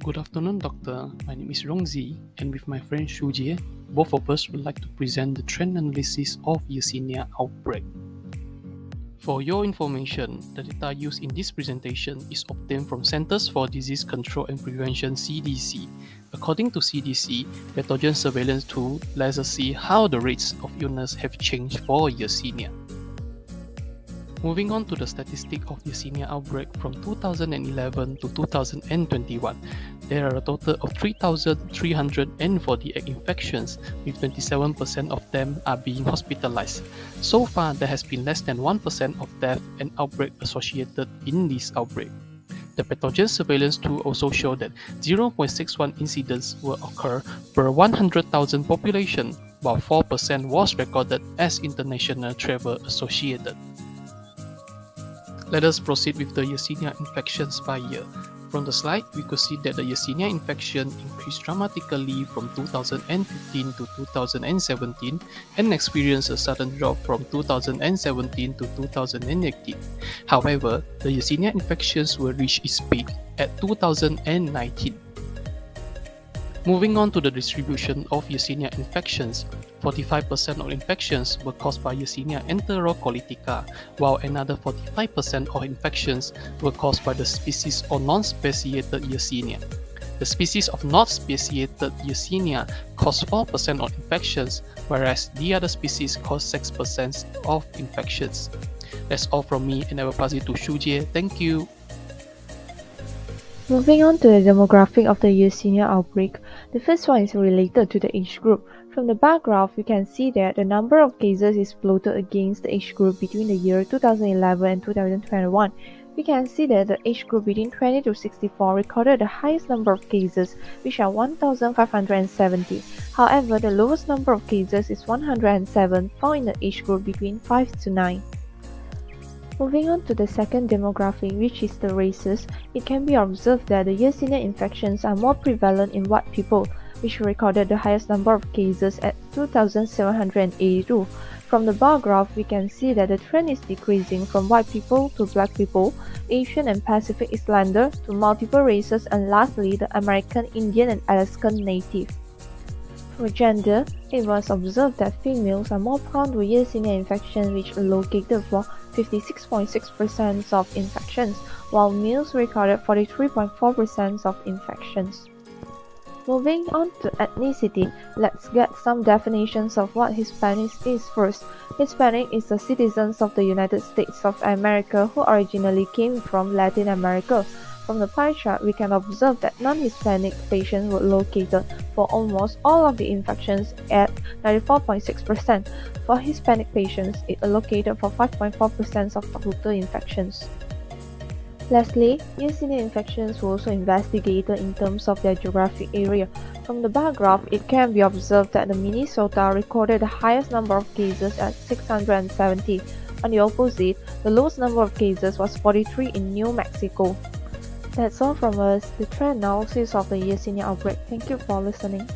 Good afternoon, Doctor. My name is Rong and with my friend Jie, both of us would like to present the trend analysis of Yersinia Outbreak. For your information, the data used in this presentation is obtained from Centers for Disease Control and Prevention (CDC). According to CDC, pathogen surveillance tool lets us see how the rates of illness have changed for Yersinia. Moving on to the statistic of Yersinia outbreak from 2011 to 2021, there are a total of 3,348 infections, with 27% of them are being hospitalized. So far, there has been less than 1% of death and outbreak associated in this outbreak. The pathogen surveillance tool also showed that 0.61 incidents will occur per 100,000 population, while 4% was recorded as international travel associated. Let us proceed with the Yersinia infections by year. From the slide, we could see that the Yersinia infection increased dramatically from 2015 to 2017 and experienced a sudden drop from 2017 to 2018. However, the Yersinia infections will reach its peak at 2019. Moving on to the distribution of Yersinia infections, 45% of infections were caused by Yersinia enterocolitica, while another 45% of infections were caused by the species of non-speciated Yersinia. The species of not speciated Yersinia caused 4% of infections, whereas the other species caused 6% of infections. That's all from me, and I will pass it to Jie. Thank you. Moving on to the demographic of the Yersinia outbreak, the first one is related to the age group. From the bar graph, you can see that the number of cases is plotted against the age group between the year 2011 and 2021. We can see that the age group between 20 to 64 recorded the highest number of cases, which are 1,570. However, the lowest number of cases is 107, found in the age group between 5 to 9. Moving on to the second demographic, which is the races, it can be observed that the Yersinia infections are more prevalent in white people, which recorded the highest number of cases at 2,782. From the bar graph, we can see that the trend is decreasing from white people to black people, Asian and Pacific Islander to multiple races, and lastly the American Indian and Alaskan Native. For gender, it was observed that females are more prone to Yersinia infection, which allocated for 56.6% of infections, while males recorded 43.4% of infections. Moving on to ethnicity, let's get some definitions of what Hispanic is first. Hispanic is the citizens of the United States of America who originally came from Latin America. From the pie chart, we can observe that non-Hispanic patients were located for almost all of the infections at 94.6%. For Hispanic patients, it allocated for 5.4% of total infections. Lastly, Yersinia infections were also investigated in terms of their geographic area. From the bar graph, it can be observed that the Minnesota recorded the highest number of cases at 670. On the opposite, the lowest number of cases was 43 in New Mexico. That's all from us, the trend analysis of the Yersinia outbreak. Thank you for listening.